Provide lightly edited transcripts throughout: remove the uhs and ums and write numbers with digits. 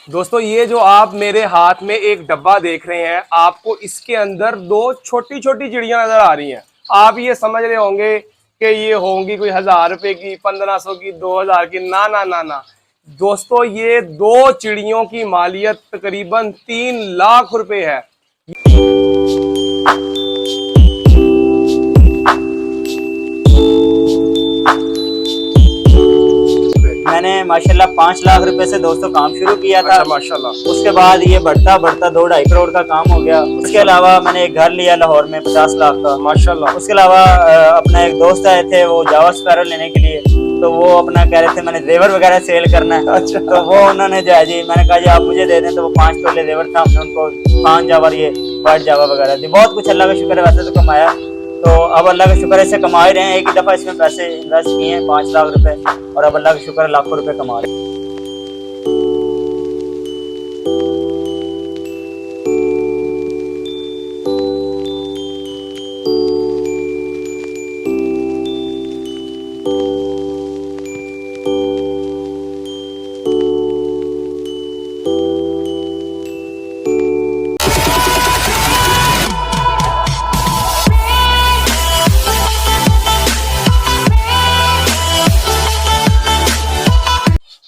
दोस्तों ये जो आप मेरे हाथ में एक डब्बा देख रहे हैं, आपको इसके अंदर दो छोटी छोटी चिड़ियां नजर आ रही हैं। आप ये समझ रहे होंगे कि ये होंगी कोई 1000 रुपए की, 1500 की, 2000 की। ना ना ना ना दोस्तों, ये दो चिड़ियों की मालियत तकरीबन 3 लाख रुपए है। मैंने माशाल्लाह 5 लाख रुपए से दोस्तों काम शुरू किया था। अच्छा माशाल्लाह। उसके बाद ये बढ़ता बढ़ता 2-2.5 करोड़ का काम हो गया। उसके अलावा मैंने एक घर लिया लाहौर में 50 लाख का। माशाल्लाह। उसके अलावा अपना एक दोस्त आए थे वो जावा स्पैरो लेने के लिए, तो वो अपना कह रहे थे मैंने जेवर वगैरह सेल करना है। अच्छा। तो वो उन्होंने जो है जी, मैंने कहा जी आप मुझे दे दें, तो वो 5 तोले जेवर था, हमने उनको 5 जावा ये वाइट जावा वगैरह दी। बहुत कुछ अल्लाह का शुक्र है वैसे तो कमाया। तो अब अल्लाह का शुक्र है इससे कमा ही रहे हैं। एक ही दफा इसमें पैसे इन्वेस्ट किए हैं 5 लाख रुपए, और अब अल्लाह का शुक्र है लाखों रुपए कमा रहे हैं।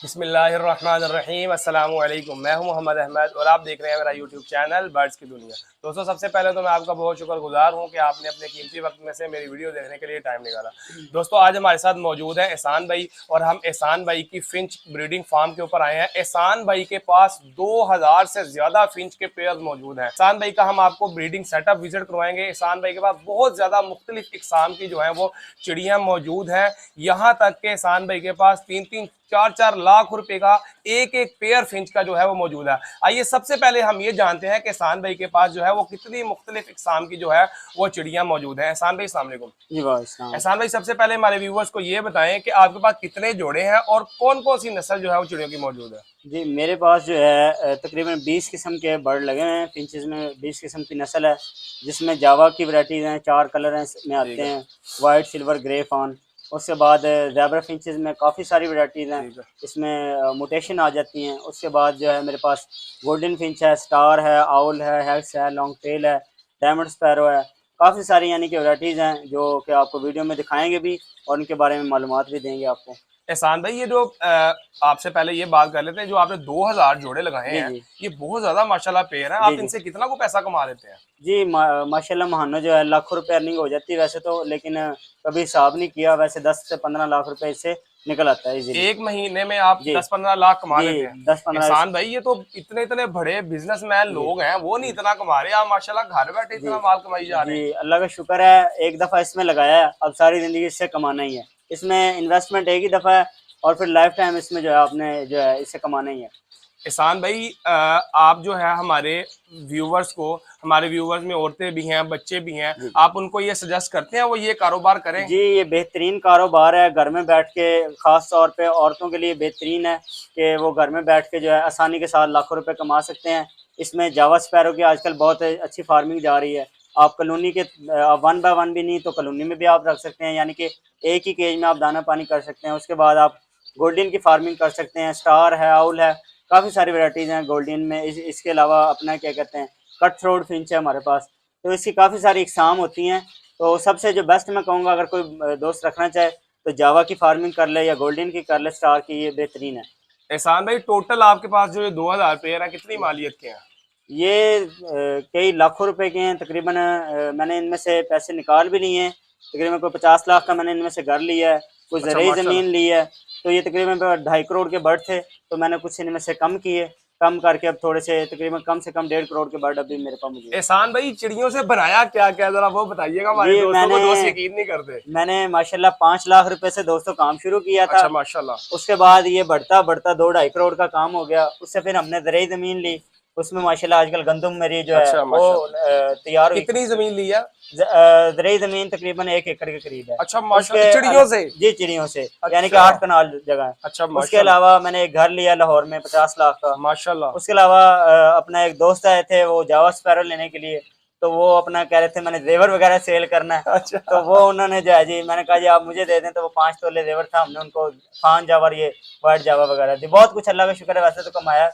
बिस्मिल्लाहिर्रहमानिर्रहीम। अस्सलाम वालेकुम। मैं हूं मोहम्मद अहमद और आप देख रहे हैं मेरा यूट्यूब चैनल बर्ड्स की दुनिया। दोस्तों सबसे पहले तो मैं आपका बहुत शुक्रगुजार हूं कि आपने अपने कीमती वक्त में से मेरी वीडियो देखने के लिए टाइम निकाला। दोस्तों आज हमारे साथ मौजूद है एहसान भाई, और हम एहसान भाई की फिंच ब्रीडिंग फार्म के ऊपर आए हैं। एहसान भाई के पास 2000 से ज्यादा फिंच के पेयर मौजूद हैं। एहसान भाई का हम आपको ब्रीडिंग सेटअप विजिट करवाएंगे। एहसान भाई के पास बहुत ज्यादा मुख्तलिफ इकसाम की जो है वो चिड़ियां मौजूद हैं। यहाँ तक के एहसान भाई के पास 3-3 4-4 लाख रुपए का एक एक पेयर फिंच का जो है वो मौजूद है। आइए सबसे पहले हम ये जानते हैं कि एहसान भाई के पास जो है वो कितनी मुख्तलिफ इकसाम की जो है वो चिड़ियां मौजूद हैं। एहसान भाई अस्सलाम वालेकुम। जी वाह। एहसान भाई सबसे पहले हमारे व्यूवर्स को ये बताएं कि आपके पास कितने जोड़े हैं और कौन कौन सी नस्ल जो है वो चिड़ियों की मौजूद है। जी मेरे पास जो है तकरीबन 20 किस्म के बर्ड लगे हैं। फिंचेस में 20 किस्म की नस्ल है, जिसमें जावा की वैराइटीज़ हैं, 4 कलर हैं में ठीक आते है। हैं, वाइट सिल्वर ग्रे फॉन। उसके बाद ज़ेब्रा फिंचेस में काफ़ी सारी वैराइटीज़ हैं, ठीक है। इसमें मुटेशन आ जाती हैं। उसके बाद जो है मेरे पास गोल्डन फिंच है, स्टार है, आउल है, हैक्स है, लॉन्ग टेल है, डायमंड स्पैरो है। काफ़ी सारी यानी कि वैराइटीज़ हैं जो कि आपको वीडियो में दिखाएंगे भी, और उनके बारे में मालूमात भी देंगे आपको। एहसान भाई ये जो आपसे पहले ये बात कर लेते हैं, जो आपने 2000 जोड़े लगाए जी हैं, जी। ये बहुत ज्यादा माशाल्लाह पेयर है। जी आप जी। इनसे कितना को पैसा कमा लेते हैं। जी माशाल्लाह महाना जो है लाखों रुपए अर्निंग हो जाती है वैसे तो, लेकिन कभी हिसाब नहीं किया। वैसे 10 से 15 लाख रुपए इससे निकल आता है इजीली। एक महीने में आप जी 10-15 लाख कमा जी। लेते हैं। 10-15। एहसान भाई ये तो इतने इतने बड़े बिजनेसमैन जी लोग हैं, वो नहीं इतना कमा रहे। आप माशाल्लाह घर बैठे जी इतना माल कमाई जा रहे जी। हैं। अल्लाह का शुक्र है, एक दफ़ा इसमें लगाया है, अब सारी ज़िंदगी इससे कमाना ही है। इसमें इन्वेस्टमेंट एक ही दफ़ा है, और फिर लाइफ टाइम इसमें जो है आपने जो है इससे कमाना ही है। एहसान भाई आप जो है हमारे व्यूवर्स में औरतें भी हैं, बच्चे भी हैं, जी आप उनको ये सजेस्ट करते हैं वो ये कारोबार करें। जी। ये बेहतरीन कारोबार है, घर में बैठ के, ख़ास तौर पे औरतों के लिए बेहतरीन है कि वो घर में बैठ के जो है आसानी के साथ लाखों रुपए कमा सकते हैं। इसमें जावा स्पैरो की आजकल बहुत अच्छी फार्मिंग जा रही है। आप कॉलोनी के 1 बाय 1 भी नहीं तो कॉलोनी में भी आप रख सकते हैं, यानी कि एक ही केज में आप दाना पानी कर सकते हैं। उसके बाद आप गोल्डन की फार्मिंग कर सकते हैं, स्टार है, आउल है, काफ़ी सारी वैराइटीज़ हैं गोल्डन में। इसके अलावा अपना क्या कहते हैं, कट थ्रोट फिंच है हमारे पास। तो इसकी काफ़ी सारी इकसाम होती हैं। तो सबसे जो बेस्ट मैं कहूँगा, अगर कोई दोस्त रखना चाहे तो जावा की फार्मिंग कर ले या गोल्डन की कर ले, स्टार की, ये बेहतरीन है। एहसान भाई टोटल आपके पास जो ये 2000 पेयर है, कितनी मालियत के हैं। ये कई लाखों रुपए के हैं तकरीबन। मैंने इनमें से पैसे निकाल भी लिए हैं। तकरीबन कोई 50 लाख का मैंने इनमें से घर लिया है, कोई अच्छा ज़रूरी ज़मीन माशाल्लाह। ली है। तो ये तकरीबन 2.5 करोड़ के बर्ड थे, तो मैंने कुछ इनमें से कम किए, कम करके अब थोड़े से तकरीबन कम से कम 1.5 करोड़ के बर्ड अभी मेरे पास मौजूद है। एहसान भाई चिड़ियों से बनाया क्या क्या, जरा वो बताइएगा, हमारे जी दोस्तों को दोस्त यकीन नहीं करते। मैंने माशाल्लाह 5 लाख रुपए से दोस्तों काम शुरू किया था। अच्छा माशाल्लाह। उसके बाद ये बढ़ता बढ़ता 2-2.5 करोड़ का काम हो गया। उससे फिर हमने ज़रूरी ज़मीन ली, उसमें माशाल्लाह आजकल गंदम मेरी जो है अच्छा वो माशाल्लाह। तैयार हुई। कितनी जमीन ली है। ज़रूरी ज़मीन तकरीबन 1 एकड़ के करीब है। अच्छा उसके माशाल्लाह, चिड़ियों से। जी चिड़ियों से, यानी कि अच्छा। 8 कनाल जगह है। अच्छा उसके माशाल्लाह। अलावा मैंने एक घर लिया लाहौर में 50 लाख का। माशाल्लाह। उसके अलावा अपना एक दोस्त आए थे वो जावा स्पैरो लेने के लिए, तो वो अपना कह रहे थे मैंने जेवर वगैरह सेल करना है। अच्छा। तो वो उन्होंने जो है जी, मैंने कहा जी आप मुझे दे दें, तो वो 5 तोले जेवर था, हमने उनको 5 जावा ये वाइट जावा वगैरह दी। बहुत कुछ अल्लाह का शुक्र है वैसे तो कमाया।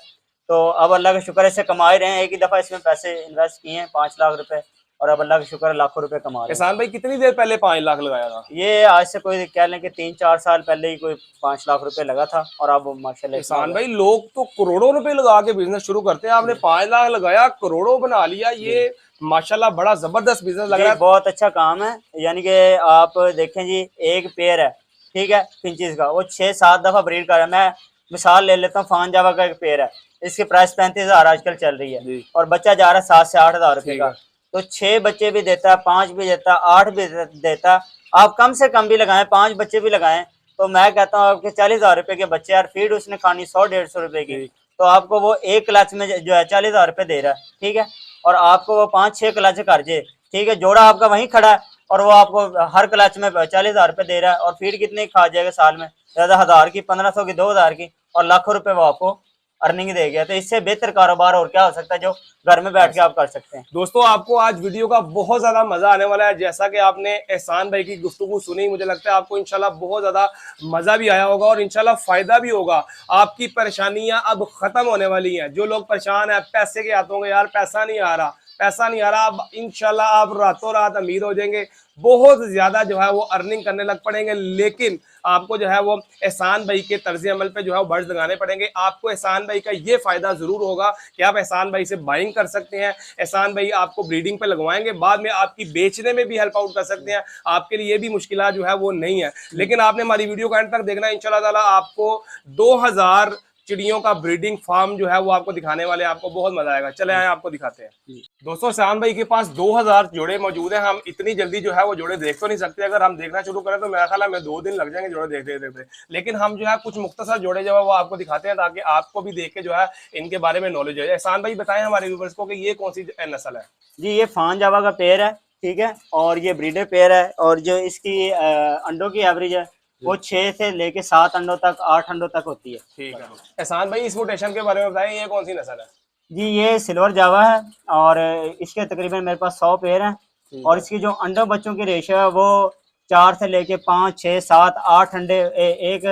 तो अब अल्लाह का शुक्र है इससे कमा ही रहे हैं। एक ही दफ़ा इसमें पैसे इन्वेस्ट किए हैं 5 लाख रुपए, और अब अल्लाह का शुक्र है लाखों रुपए कमा रहे हैं। एहसान भाई कितनी देर पहले 5 लाख लगाया था? ये आज से कोई कह लें कि 3-4 साल पहले ही कोई 5 लाख रुपए लगा था, और अब माशाल्लाह इतना एहसान भाई लोग तो करोड़ों रुपए लगा के बिजनेस शुरू करते हैं, आपने 5 लाख लगाया करोड़ों बना लिया, ये माशाल्लाह बड़ा जबरदस्त बिजनेस लग जी, रहा है। बहुत अच्छा काम है। यानी कि आप देखें जी, एक पेयर है, ठीक है, फिंचेस का, वो 6-7 दफा ब्रीड कर रहा है। मैं मिसाल ले लेता हूँ, फान जावा का एक पेयर है, इसकी प्राइस 35,000 आजकल चल रही है, जी। और बच्चा जा रहा है 7 से 8 हज़ार रुपए ठीक का। है। तो 6 बच्चे भी देता है, 5 भी देता है, 8 भी देता है। आप कम से कम भी लगाएं, 5 बच्चे भी लगाएं, तो मैं कहता हूँ आपके 40,000 रुपए के बच्चे, यार फीड उसने खानी 100-150 रुपए की, ठीक। तो आपको वो एक क्लच में जो है 40,000 रुपए दे रहा है, ठीक है, और आपको वो 5-6 क्लच कर जे, ठीक है, जोड़ा आपका वहीं खड़ा है, और वो आपको हर क्लच में 40,000 रुपए दे रहा है, और फीड कितने खा जाएगा साल में? ज्यादा 1,000 की, 1,500 की, 2,000 की, और लाखों रुपए वो आपको अर्निंग दे गया। तो इससे बेहतर कारोबार और क्या हो सकता है जो घर में बैठ के आप कर सकते हैं। दोस्तों आपको आज वीडियो का बहुत ज्यादा मजा आने वाला है। जैसा कि आपने एहसान भाई की गुफ्तगू सुनी, मुझे लगता है आपको इंशाल्लाह बहुत ज्यादा मजा भी आया होगा और इंशाल्लाह फायदा भी होगा। आपकी परेशानियां अब खत्म होने वाली हैं। जो लोग परेशान हैं पैसे के हाथों में, यार पैसा नहीं आ रहा, पैसा नहीं आ रहा, अब इंशाल्लाह आप रातों रात अमीर हो जाएंगे, बहुत ज्यादा जो है वो अर्निंग करने लग पड़ेंगे। लेकिन आपको जो है वो एहसान भाई के तर्ज अमल पे जो है वो बर्ड्स लगाने पड़ेंगे। आपको एहसान भाई का ये फायदा जरूर होगा कि आप एहसान भाई से बाइंग कर सकते हैं। एहसान भाई आपको ब्रीडिंग पे लगवाएंगे, बाद में आपकी बेचने में भी हेल्प आउट कर सकते हैं। आपके लिए ये भी मुश्किल जो है वो नहीं है। लेकिन आपने हमारी वीडियो का एंड तक देखना है। इंशाल्लाह ताला आपको 2000 चिड़ियों का ब्रीडिंग फार्म जो है वो आपको दिखाने वाले हैं। आपको बहुत मजा आएगा। चले आए आपको दिखाते हैं। दोस्तों एहसान भाई के पास 2000 जोड़े मौजूद हैं। हम इतनी जल्दी जो है वो जोड़े देख तो नहीं सकते। अगर हम देखना शुरू करें तो मेरा ख्याल है हमें 2 दिन लग जाएंगे जोड़े देखते देखते। लेकिन हम जो है कुछ मुख्तसर जोड़े जो है वो आपको दिखाते हैं, ताकि आपको भी देख के जो है इनके बारे में नॉलेज हो जाए। एहसान भाई बताएं हमारे व्यूअर्स को कि ये कौन सी नस्ल है? जी, ये फान जावा का पेयर है, ठीक है, और ये ब्रीडर पेयर है, और जो इसकी अंडों की एवरेज है वो 6 से लेके 7 अंडों तक, 8 अंडों तक होती है। ठीक है। एहसान भाई इस म्यूटेशन के बारे में बताएं, ये कौन सी नस्ल है? जी, ये सिल्वर जावा है, और इसके तकरीबन मेरे पास 100 पेयर हैं, और इसकी जो अंडों बच्चों की रेशो है वो 4 से लेके 5, 6, 7, 8 अंडे एक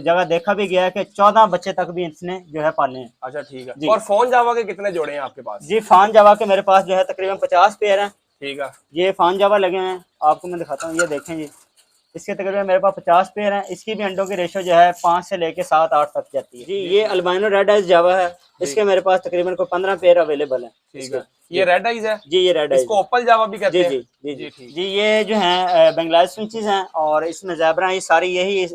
जगह देखा भी गया है कि 14 बच्चे तक भी इसने जो है पाले हैं। अच्छा ठीक जी। है। और फोन जावा के कितने जोड़े हैं आपके पास? जी, फान जावा के मेरे पास जो है तकरीबन 50 पेयर हैं। ठीक है। ये फान जावा लगे हैं, आपको मैं दिखाता हूँ, ये देखें जी, इसके तकरीबन मेरे पास 50 पेयर हैं। इसकी भी अंडों की रेशो जो है 5 से लेके 7, 8 तक जाती है। जी, ये अल्बाइनो रेड आइज जावा है, इसके मेरे पास तकरीबन को 15 पेयर अवेलेबल है। ठीक है। ये रेड आइज है? जी, ये रेड आइज, इसको ओपल जावा भी कहते जी हैं? जी जी जी ठीक। जी, ये जो है बंगलादेश फिंचेस हैं, और इसमें ज़ेबरा ये सारी यही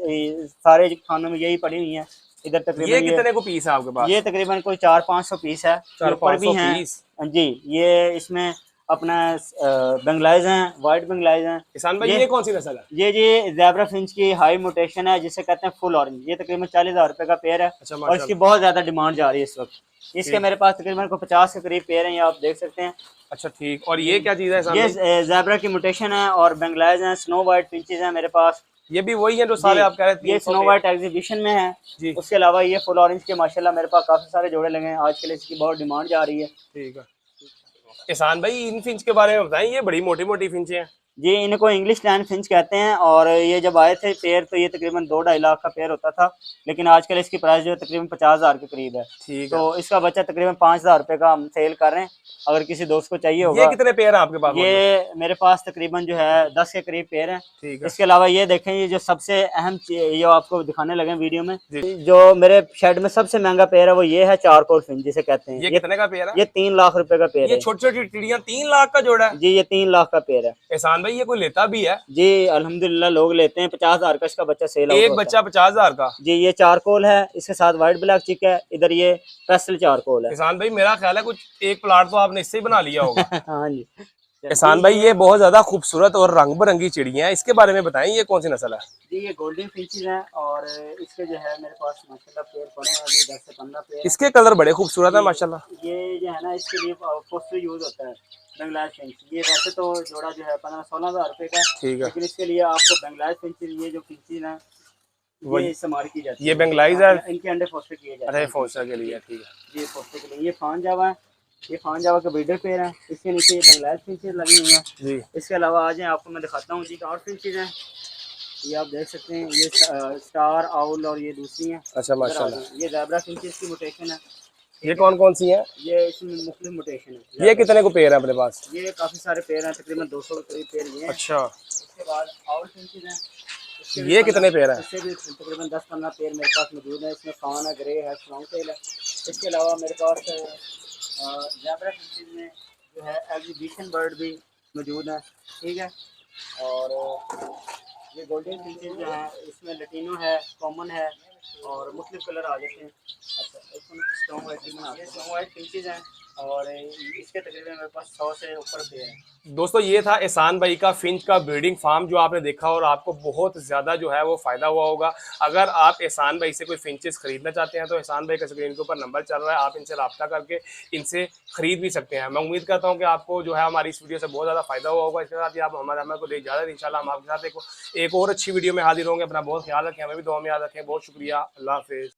सारे खानों में यही पड़ी हुई हैं। इधर तकरीबन ये कितने को पीस है आपके पास? ये तकरीबन कोई 400-500 पीस है। 400-500 भी हैं पीस? जी, ये इसमें अपना बंगलाइज हैं, वाइट बंगलाइज हैं। किसान भाई ये कौन सी नस्ल है? ये जी ज़ेबरा फिंच की हाई म्यूटेशन है, जिसे कहते हैं फुल ऑरेंज। ये तकरीबन 40,000 रुपए का पेयर है। अच्छा, और इसकी बहुत ज्यादा डिमांड जा रही है इस वक्त। इसके मेरे पास तकरीबन को 50 के करीब पेयर हैं, ये आप देख सकते हैं। अच्छा ठीक। और ये क्या चीज है? ये ज़ेबरा की म्यूटेशन है, और बंगलाइज हैं, स्नो वाइट फिंचेस हैं मेरे पास। ये भी वही है जो सारे आप कह रहे थे? ये स्नो वाइट एग्जीबिशन में है जी। उसके अलावा ये फुल ऑरेंज के माशाल्लाह मेरे पास काफी सारे जोड़े लगे हैं। आजकल इसकी बहुत डिमांड जा रही है। ठीक है। किसान भाई इन फिंच के बारे में बताएं, ये बड़ी मोटी मोटी फिंचें हैं। जी, इनको इंग्लिश लैंड फिंच कहते हैं, और ये जब आए थे पेयर तो ये तकरीबन 2-2.5 लाख का पेयर होता था, लेकिन आजकल इसकी प्राइस जो है तकरीबन 50,000 के करीब है। ठीक है। तो इसका बच्चा तकरीबन 5,000 रुपए का हम सेल कर रहे हैं, अगर किसी दोस्त को चाहिए होगा। ये कितने पेयर हैं आपके पास? ये मेरे पास तकरीबन जो है 10 के करीब पेयर हैं। ठीक है। इसके अलावा ये देखें, ये जो सबसे अहम ये आपको दिखाने लगे वीडियो में, जो मेरे शेड में सबसे महंगा पेयर है वो ये है चारकोल फिंच जिसे कहते हैं। ये कितने का पेयर है? ये 3 लाख रुपए का पेयर है। ये छोटी छोटी चिड़ियां 3 लाख का जोड़ा है? जी, ये 3 लाख का पेयर है। एहसान भाई ये कोई लेता भी है? जी, अल्हम्दुलिल्लाह लोग लेते हैं। 50,000 का इसका बच्चा सेल एक बच्चा 50,000 का? जी, ये चारकोल है, इसके साथ व्हाइट ब्लैक चिक है, इधर ये पेस्टल चारकोल है। एहसान भाई मेरा ख्याल है कुछ एक प्लाट तो आपने इससे ही बना लिया होगा। हाँ जी। एहसान भाई ये बहुत ज्यादा खूबसूरत और रंग बिरंगी चिड़ियां हैं, इसके बारे में बताएं, ये कौन सी नस्ल है? जी, ये गोल्डन फिंचेस हैं, और इसके जो है मेरे पास माशाल्लाह पेयर पड़े हैं, अभी 10 से 15 पेयर। इसके कलर बड़े खूबसूरत है माशाल्लाह। ये जो है ना, इसके लिए पोस्टर यूज होता है बंगलादेश फिंच। ये वैसे तो जोड़ा जो है 15-16 हज़ार रुपए का, ठीक है। लेकिन इसके लिए आपको बंगलादेश फिंचेस, ये जो फिंचेस हैं ये इस्तेमाल की जाती है। ये बंगलाइज है? इनके अंडे फोस्टर किए जाते हैं। अरे फोस्टर के लिए? ठीक है। ये फोस्टर के लिए। ये फान जावा है, ये फान जावा के ब्रीडर पेयर हैं। इसके नीचे ये बंगलादेश फिंचेस लगी हुई हैं जी। इसके अलावा आ जाए आपको मैं दिखाता हूँ जी, और फिंचेस हैं, ये आप देख सकते हैं। ये स्टार आउल और ये दूसरी हैं। अच्छा माशाल्लाह। ये ज़ेबरा फिंचेस की म्यूटेशन है। ये कौन कौन सी हैं? ये इसमें मुख्तलिफ म्यूटेशन है। ये कितने को पेयर है अपने पास? ये काफ़ी सारे पेयर हैं, तकरीबन 200 के करीब पेयर ये हैं। अच्छा, उसके बाद और फिंचेस हैं, इसके ये कितने पेयर हैं? इससे भी तकरीबन 10-15 पेयर मेरे पास मौजूद है। इसमें फान है, ग्रे है, स्ट्रॉन्ग टेल है। इसके अलावा मेरे पास ज़ेब्रा फिंचेस में जो है एग्जीबिशन बर्ड भी मौजूद है, ठीक है। और ये गोल्डन फिंचेस जो है इसमें लटीनो है, कॉमन है और मुख्तलिफ कलर आ जाते हैं। अच्छा, इसमें स्टोन वाइट भी बना, ये स्टोन वाइट फिंचेस हैं और इसके तकरीबन मेरे पास 100 से ऊपर पेयर हैं। दोस्तों ये था एहसान भाई का फिंच का ब्रीडिंग फार्म जो आपने देखा और आपको बहुत ज़्यादा जो है वो फ़ायदा हुआ होगा। अगर आप एहसान भाई से कोई फिंचेस खरीदना चाहते हैं तो एहसान भाई का स्क्रीन के ऊपर नंबर चल रहा है, आप इनसे रब्ता करके इनसे ख़रीद भी सकते हैं। मैं उम्मीद करता हूँ कि आपको जो है हमारी इस वीडियो से बहुत ज़्यादा फ़ायदा हुआ होगा। इसके साथ ही आप मोहम्मद अहमद को देख इजाज़त, इंशाल्लाह हम आपके साथ एक और अच्छी वीडियो में हाजिर होंगे। अपना बहुत ख्याल रखें, हमें भी दुआ में याद रखें। बहुत शुक्रिया, अल्लाह हाफ़िज़।